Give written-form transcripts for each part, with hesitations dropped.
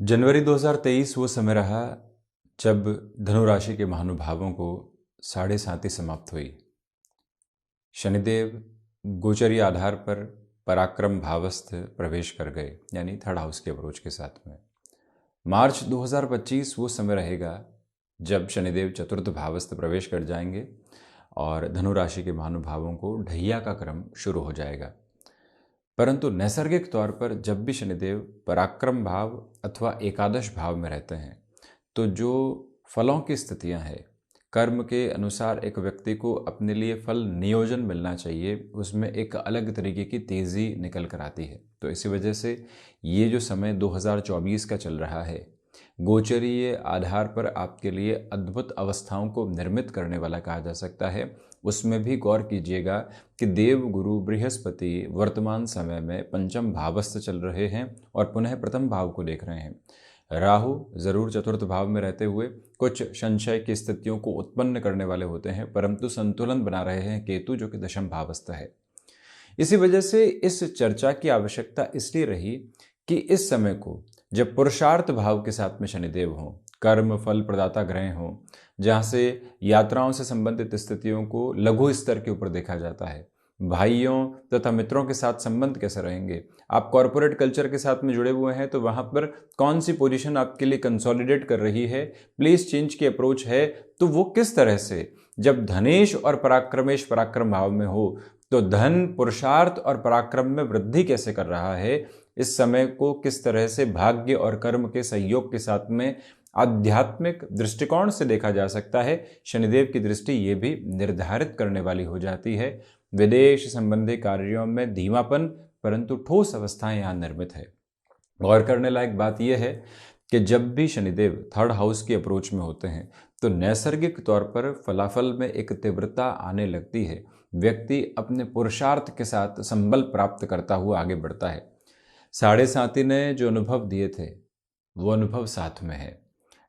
जनवरी 2023 वो समय रहा जब धनु राशि के महानुभावों को साढ़े साती समाप्त हुई। शनिदेव गोचरीय आधार पर पराक्रम भावस्थ प्रवेश कर गए, यानी थर्ड हाउस के अप्रोच के साथ में। मार्च 2025 वो समय रहेगा जब शनिदेव चतुर्थ भावस्थ प्रवेश कर जाएंगे और धनु राशि के महानुभावों को ढैया का क्रम शुरू हो जाएगा। परंतु नैसर्गिक तौर पर जब भी शनिदेव पराक्रम भाव अथवा एकादश भाव में रहते हैं तो जो फलों की स्थितियां हैं, कर्म के अनुसार एक व्यक्ति को अपने लिए फल नियोजन मिलना चाहिए, उसमें एक अलग तरीके की तेज़ी निकल कर आती है। तो इसी वजह से ये जो समय 2024 का चल रहा है, गोचरीय आधार पर आपके लिए अद्भुत अवस्थाओं को निर्मित करने वाला कहा जा सकता है। उसमें भी गौर कीजिएगा कि देव गुरु बृहस्पति वर्तमान समय में पंचम भावस्थ चल रहे हैं और पुनः प्रथम भाव को देख रहे हैं। राहु जरूर चतुर्थ भाव में रहते हुए कुछ संशय की स्थितियों को उत्पन्न करने वाले होते हैं, परंतु संतुलन बना रहे हैं केतु, जो कि दशम भावस्थ है। इसी वजह से इस चर्चा की आवश्यकता इसलिए रही कि इस समय को जब पुरुषार्थ भाव के साथ में शनिदेव हों, कर्म फल प्रदाता ग्रह हों, जहाँ से यात्राओं से संबंधित स्थितियों को लघु स्तर के ऊपर देखा जाता है, भाइयों तथा मित्रों के साथ संबंध कैसे रहेंगे, आप कॉरपोरेट कल्चर के साथ में जुड़े हुए हैं तो वहाँ पर कौन सी पोजीशन आपके लिए कंसोलिडेट कर रही है, प्लीज चेंज की अप्रोच है तो वो किस तरह से, जब धनेश और पराक्रमेश पराक्रम भाव में हो तो धन पुरुषार्थ और पराक्रम में वृद्धि कैसे कर रहा है, इस समय को किस तरह से भाग्य और कर्म के सहयोग के साथ में आध्यात्मिक दृष्टिकोण से देखा जा सकता है। शनिदेव की दृष्टि ये भी निर्धारित करने वाली हो जाती है। विदेश संबंधी कार्यों में धीमापन परंतु ठोस अवस्थाएं यहाँ निर्मित है। गौर करने लायक बात यह है कि जब भी शनिदेव थर्ड हाउस की अप्रोच में होते हैं तो नैसर्गिक तौर पर फलाफल में एक तीव्रता आने लगती है। व्यक्ति अपने पुरुषार्थ के साथ संबल प्राप्त करता हुआ आगे बढ़ता है। साढ़े साती ने जो अनुभव दिए थे वो अनुभव साथ में है।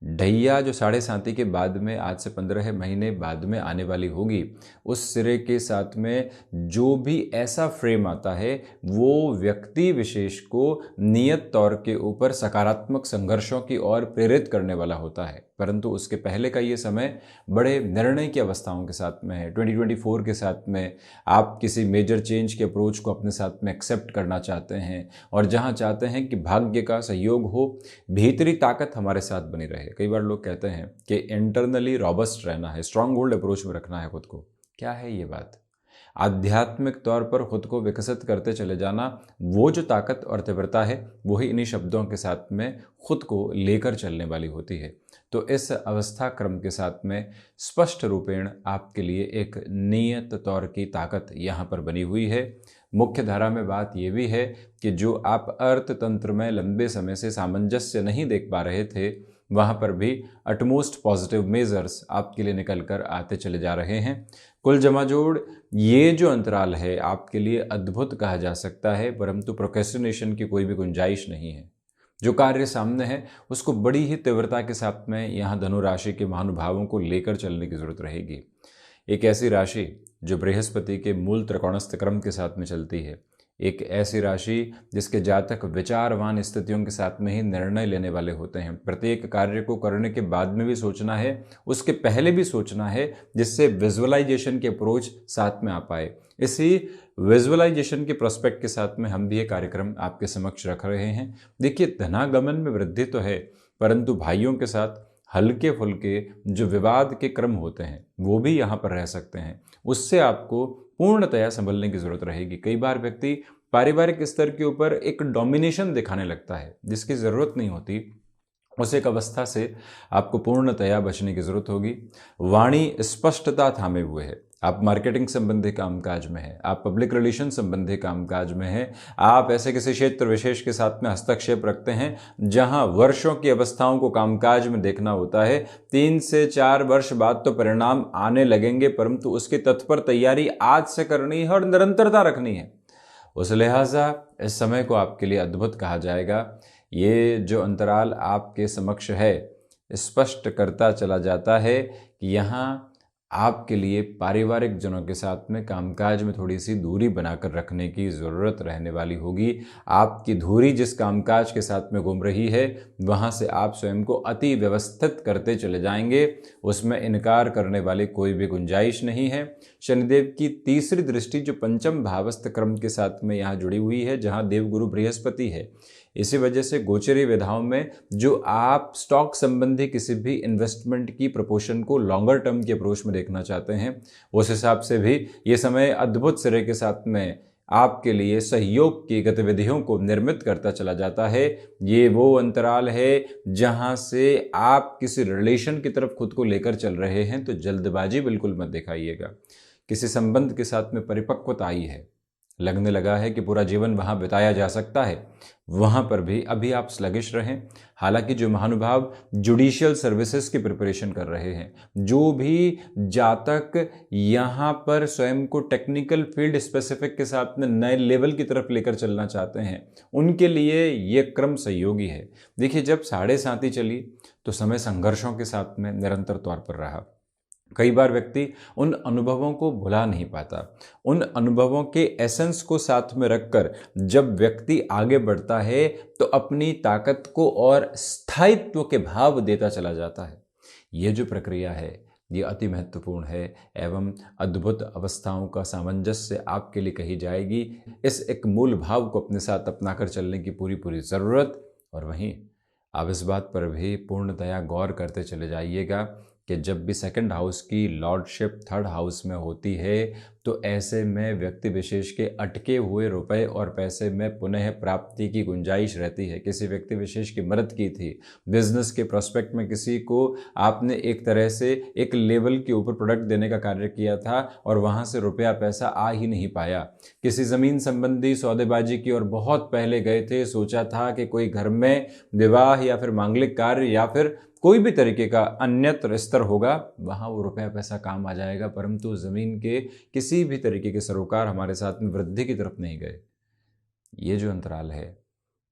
ढैया जो साढ़े साती के बाद में आज से 15 महीने बाद में आने वाली होगी, उस सिरे के साथ में जो भी ऐसा फ्रेम आता है वो व्यक्ति विशेष को नियत तौर के ऊपर सकारात्मक संघर्षों की ओर प्रेरित करने वाला होता है। परंतु उसके पहले का ये समय बड़े निर्णय की अवस्थाओं के साथ में है। 2024 के साथ में आप किसी मेजर चेंज के अप्रोच को अपने साथ में एक्सेप्ट करना चाहते हैं और जहाँ चाहते हैं कि भाग्य का सहयोग हो, भीतरी ताकत हमारे साथ बनी रहे। कई बार लोग कहते हैं कि इंटरनली रॉबस्ट रहना है, स्ट्रांग होल्ड अप्रोच में रखना है खुद को। क्या है ये बात? आध्यात्मिक तौर पर खुद को विकसित करते चले जाना, वो जो ताकत और तीव्रता है वही इन्हीं शब्दों के साथ में खुद को लेकर चलने वाली होती है। तो इस अवस्था क्रम के साथ में स्पष्ट रूपेण आपके लिए एक नियत तौर की ताकत यहाँ पर बनी हुई है। मुख्य धारा में बात यह भी है कि जो आप अर्थतंत्र में लंबे समय से सामंजस्य नहीं देख पा रहे थे, वहाँ पर भी अटमोस्ट पॉजिटिव मेजर्स आपके लिए निकल कर आते चले जा रहे हैं। कुल जमाजोड़ ये जो अंतराल है आपके लिए अद्भुत कहा जा सकता है, परंतु प्रोक्रेस्टिनेशन की कोई भी गुंजाइश नहीं है। जो कार्य सामने है उसको बड़ी ही तीव्रता के साथ में यहाँ धनु राशि के महानुभावों को लेकर चलने की जरूरत रहेगी। एक ऐसी राशि जो बृहस्पति के मूल त्रिकोणस्थ क्रम के साथ में चलती है, एक ऐसी राशि जिसके जातक विचारवान स्थितियों के साथ में ही निर्णय लेने वाले होते हैं। प्रत्येक कार्य को करने के बाद में भी सोचना है, उसके पहले भी सोचना है, जिससे विजुअलाइजेशन के अप्रोच साथ में आ पाए। इसी विजुअलाइजेशन के प्रोस्पेक्ट के साथ में हम भी ये कार्यक्रम आपके समक्ष रख रहे हैं। देखिए, धनागमन में वृद्धि तो है, परंतु भाइयों के साथ हल्के फुल्के जो विवाद के क्रम होते हैं वो भी यहाँ पर रह सकते हैं। उससे आपको पूर्णतया संभलने की जरूरत रहेगी। कई बार व्यक्ति पारिवारिक स्तर के ऊपर एक डोमिनेशन दिखाने लगता है जिसकी जरूरत नहीं होती। उस एक अवस्था से आपको पूर्णतया बचने की जरूरत होगी। वाणी स्पष्टता थामे हुए है। आप मार्केटिंग संबंधी कामकाज में है, आप पब्लिक रिलेशन संबंधी कामकाज में है, आप ऐसे किसी क्षेत्र विशेष के साथ में हस्तक्षेप रखते हैं जहां वर्षों की अवस्थाओं को कामकाज में देखना होता है। 3 से 4 वर्ष बाद तो परिणाम आने लगेंगे, परंतु उसकी तत्पर तैयारी आज से करनी है और निरंतरता रखनी है। उस लिहाजा इस समय को आपके लिए अद्भुत कहा जाएगा। ये जो अंतराल आपके समक्ष है स्पष्ट करता चला जाता है कि यहाँ आपके लिए पारिवारिक जनों के साथ में कामकाज में थोड़ी सी दूरी बनाकर रखने की ज़रूरत रहने वाली होगी। आपकी धुरी जिस कामकाज के साथ में घूम रही है वहाँ से आप स्वयं को अति व्यवस्थित करते चले जाएंगे, उसमें इनकार करने वाली कोई भी गुंजाइश नहीं है। शनिदेव की तीसरी दृष्टि जो पंचम भावस्थ क्रम के साथ में यहाँ जुड़ी हुई है, जहाँ देवगुरु बृहस्पति है, इसी वजह से गोचरी विधाओं में जो आप स्टॉक संबंधी किसी भी इन्वेस्टमेंट की प्रपोर्शन को लॉन्गर टर्म की अप्रोच में देखना चाहते हैं, उस हिसाब से भी ये समय अद्भुत सिरे के साथ में आपके लिए सहयोग की गतिविधियों को निर्मित करता चला जाता है। ये वो अंतराल है जहां से आप किसी रिलेशन की तरफ खुद को लेकर चल रहे हैं, तो जल्दबाजी बिल्कुल मत दिखाइएगा। किसी संबंध के साथ में परिपक्वता आई है, लगने लगा है कि पूरा जीवन वहाँ बिताया जा सकता है, वहाँ पर भी अभी आप स्लगिश रहें। हालांकि जो महानुभाव जुडिशियल सर्विसेज की प्रिपरेशन कर रहे हैं, जो भी जातक यहाँ पर स्वयं को टेक्निकल फील्ड स्पेसिफिक के साथ में नए लेवल की तरफ लेकर चलना चाहते हैं, उनके लिए ये क्रम सहयोगी है। देखिए, जब 7.5 चली तो समय संघर्षों के साथ में निरंतर तौर पर रहा। कई बार व्यक्ति उन अनुभवों को भुला नहीं पाता। उन अनुभवों के एसेंस को साथ में रखकर जब व्यक्ति आगे बढ़ता है तो अपनी ताकत को और स्थायित्व के भाव देता चला जाता है। ये जो प्रक्रिया है ये अति महत्वपूर्ण है एवं अद्भुत अवस्थाओं का सामंजस्य आपके लिए कही जाएगी। इस एक मूल भाव को अपने साथ अपनाकर चलने की पूरी ज़रूरत। और वहीं आप इस बात पर भी पूर्णतया गौर करते चले जाइएगा कि जब भी सेकंड हाउस की लॉर्डशिप थर्ड हाउस में होती है तो ऐसे में व्यक्ति विशेष के अटके हुए रुपए और पैसे में पुनः प्राप्ति की गुंजाइश रहती है। किसी व्यक्ति विशेष की मदद की थी, बिजनेस के प्रोस्पेक्ट में किसी को आपने एक तरह से एक लेवल के ऊपर प्रोडक्ट देने का कार्य किया था और वहाँ से रुपया पैसा आ ही नहीं पाया। किसी ज़मीन संबंधी सौदेबाजी की और बहुत पहले गए थे, सोचा था कि कोई घर में विवाह या फिर मांगलिक कार्य या फिर कोई भी तरीके का अन्यत्र स्तर होगा, वहाँ वो रुपया पैसा काम आ जाएगा, परंतु ज़मीन के किसी भी तरीके के सरोकार हमारे साथ में वृद्धि की तरफ नहीं गए। ये जो अंतराल है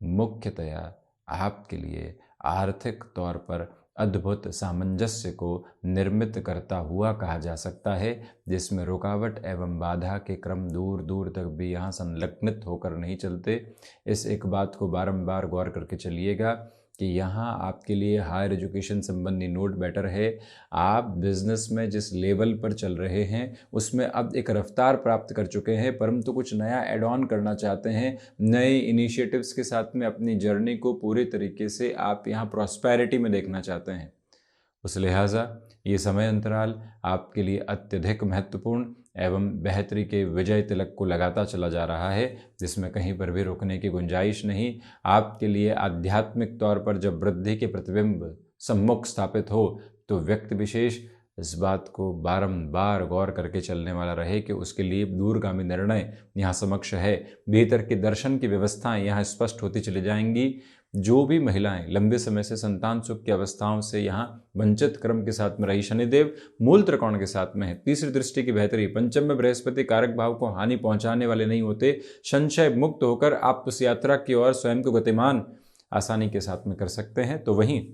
मुख्यतया आपके लिए आर्थिक तौर पर अद्भुत सामंजस्य को निर्मित करता हुआ कहा जा सकता है, जिसमें रुकावट एवं बाधा के क्रम दूर दूर तक भी यहाँ संलग्नित होकर नहीं चलते। इस एक बात को बारंबार गौर करके चलिएगा कि यहाँ आपके लिए हायर एजुकेशन संबंधी नोट बेटर है। आप बिजनेस में जिस लेवल पर चल रहे हैं उसमें अब एक रफ्तार प्राप्त कर चुके हैं, परंतु कुछ नया एड ऑन करना चाहते हैं। नए इनिशिएटिव्स के साथ में अपनी जर्नी को पूरे तरीके से आप यहाँ प्रॉस्पेरिटी में देखना चाहते हैं। उस लिहाजा ये समय अंतराल आपके लिए अत्यधिक महत्वपूर्ण एवं बेहतरी के विजय तिलक को लगाता चला जा रहा है, जिसमें कहीं पर भी रुकने की गुंजाइश नहीं। आपके लिए आध्यात्मिक तौर पर जब वृद्धि के प्रतिबिंब सम्मुख स्थापित हो तो व्यक्ति विशेष इस बात को बारंबार गौर करके चलने वाला रहे कि उसके लिए दूरगामी निर्णय यहाँ समक्ष है। भीतर के दर्शन की व्यवस्थाएं यहाँ स्पष्ट होती चली जाएंगी। जो भी महिलाएं लंबे समय से संतान सुख की अवस्थाओं से यहाँ वंचित क्रम के साथ में रही, शनिदेव मूल त्रिकोण के साथ में है। तीसरी दृष्टि की बेहतरी, पंचम में बृहस्पति कारक भाव को हानि पहुंचाने वाले नहीं होते। संशय मुक्त होकर आप उस यात्रा की ओर स्वयं को गतिमान आसानी के साथ में कर सकते हैं। तो वहीं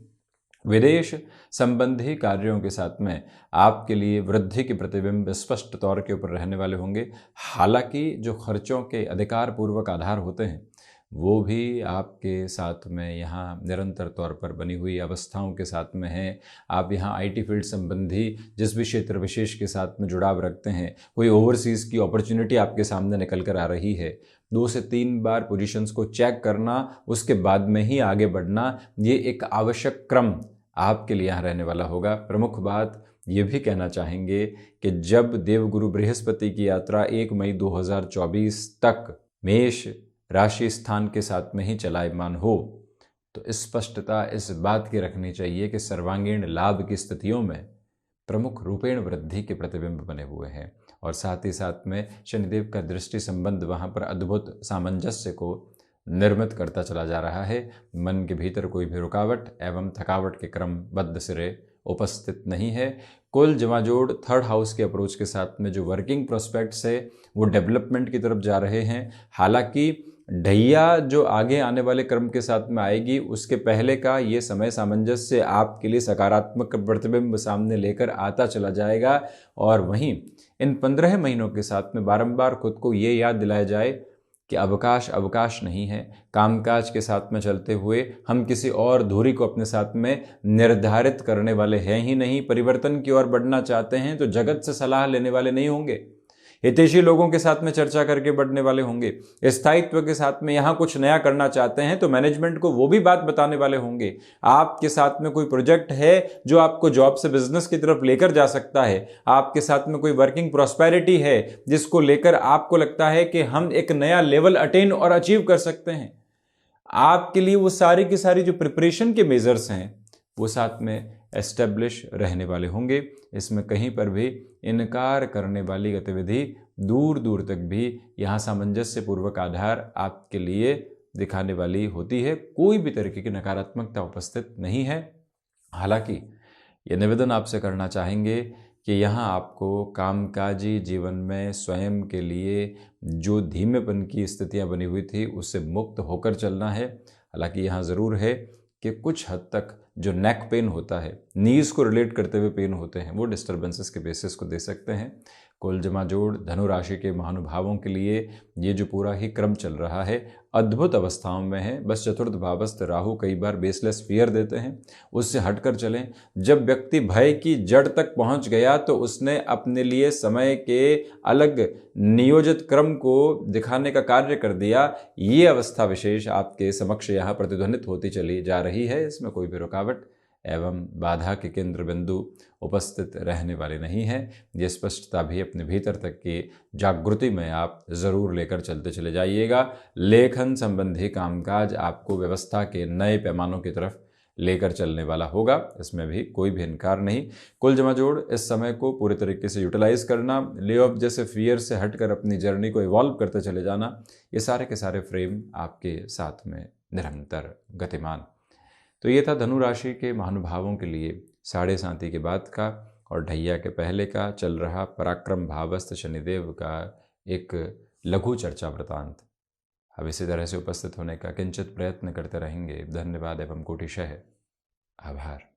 विदेश संबंधी कार्यों के साथ में आपके लिए वृद्धि के प्रतिबिंब स्पष्ट तौर के ऊपर रहने वाले होंगे। हालांकि जो खर्चों के अधिकार पूर्वक आधार होते हैं वो भी आपके साथ में यहाँ निरंतर तौर पर बनी हुई अवस्थाओं के साथ में हैं। आप यहाँ आईटी फील्ड संबंधी जिस भी क्षेत्र विशेष के साथ में जुड़ाव रखते हैं, कोई ओवरसीज़ की अपॉर्चुनिटी आपके सामने निकल कर आ रही है। 2 से 3 बार पोजीशंस को चेक करना, उसके बाद में ही आगे बढ़ना, ये एक आवश्यक क्रम आपके लिए यहाँ रहने वाला होगा। प्रमुख बात ये भी कहना चाहेंगे कि जब देवगुरु बृहस्पति की यात्रा 1 मई 2024 तक मेष राशि स्थान के साथ में ही चलायमान हो तो स्पष्टता इस बात की रखनी चाहिए कि सर्वांगीण लाभ की स्थितियों में प्रमुख रूपेण वृद्धि के प्रतिबिंब बने हुए हैं और साथ ही साथ में शनिदेव का दृष्टि संबंध वहाँ पर अद्भुत सामंजस्य को निर्मित करता चला जा रहा है। मन के भीतर कोई भी रुकावट एवं थकावट के क्रम बद्ध सिरे उपस्थित नहीं है। कुल जमाजोड़ थर्ड हाउस के अप्रोच के साथ में जो वर्किंग प्रोस्पेक्ट्स है वो डेवलपमेंट की तरफ जा रहे हैं। हालांकि ढैया जो आगे आने वाले क्रम के साथ में आएगी, उसके पहले का ये समय सामंजस्य आपके लिए सकारात्मक प्रतिबिंब सामने लेकर आता चला जाएगा। और वहीं इन 15 महीनों के साथ में बारंबार खुद को ये याद दिलाया जाए कि अवकाश अवकाश नहीं है। कामकाज के साथ में चलते हुए हम किसी और धुरी को अपने साथ में निर्धारित करने वाले हैं ही नहीं। परिवर्तन की ओर बढ़ना चाहते हैं तो जगत से सलाह लेने वाले नहीं होंगे, हितैषी लोगों के साथ में चर्चा करके बढ़ने वाले होंगे। स्थायित्व के साथ में यहाँ कुछ नया करना चाहते हैं तो मैनेजमेंट को वो भी बात बताने वाले होंगे। आपके साथ में कोई प्रोजेक्ट है जो आपको जॉब से बिजनेस की तरफ लेकर जा सकता है, आपके साथ में कोई वर्किंग प्रॉस्पेरिटी है जिसको लेकर आपको लगता है कि हम एक नया लेवल अटेन और अचीव कर सकते हैं, आपके लिए वो सारी की सारी जो प्रिपरेशन के मेजर्स हैं वो साथ में एस्टेब्लिश रहने वाले होंगे। इसमें कहीं पर भी इनकार करने वाली गतिविधि दूर दूर तक भी यहाँ सामंजस्य पूर्वक आधार आपके लिए दिखाने वाली होती है। कोई भी तरीके की नकारात्मकता उपस्थित नहीं है। हालांकि ये निवेदन आपसे करना चाहेंगे कि यहाँ आपको कामकाजी जीवन में स्वयं के लिए जो धीमेपन की स्थितियाँ बनी हुई थी उससे मुक्त होकर चलना है। हालांकि यहाँ ज़रूर है कि कुछ हद तक जो नेक पेन होता है, नीज को रिलेट करते हुए पेन होते हैं, वो डिस्टर्बेंसेस के बेसिस को दे सकते हैं। कुल जमा जोड़ धनु राशि के महानुभावों के लिए ये जो पूरा ही क्रम चल रहा है अद्भुत अवस्थाओं में है। बस चतुर्थ भावस्थ राहु कई बार बेसलेस फियर देते हैं, उससे हटकर चलें। जब व्यक्ति भय की जड़ तक पहुंच गया तो उसने अपने लिए समय के अलग नियोजित क्रम को दिखाने का कार्य कर दिया। ये अवस्था विशेष आपके समक्ष यहाँ प्रतिध्वनित होती चली जा रही है। इसमें कोई भी रुकावट एवं बाधा के केंद्र बिंदु उपस्थित रहने वाले नहीं है। ये स्पष्टता भी अपने भीतर तक की जागृति में आप ज़रूर लेकर चलते चले जाइएगा। लेखन संबंधी कामकाज आपको व्यवस्था के नए पैमानों की तरफ लेकर चलने वाला होगा, इसमें भी कोई भी इनकार नहीं। कुल जमा जोड़ इस समय को पूरे तरीके से यूटिलाइज करना, ले ऑफ जैसे फियर से हटकर अपनी जर्नी को इवॉल्व करते चले जाना, ये सारे के सारे फ्रेम आपके साथ में निरंतर गतिमान। तो ये था धनु राशि के महानुभावों के लिए 7.5 के बाद का और ढैया के पहले का चल रहा पराक्रम भावस्थ शनिदेव का एक लघु चर्चा वृतांत। अब इसी तरह से उपस्थित होने का किंचित प्रयत्न करते रहेंगे। धन्यवाद एवं कोटिशः आभार।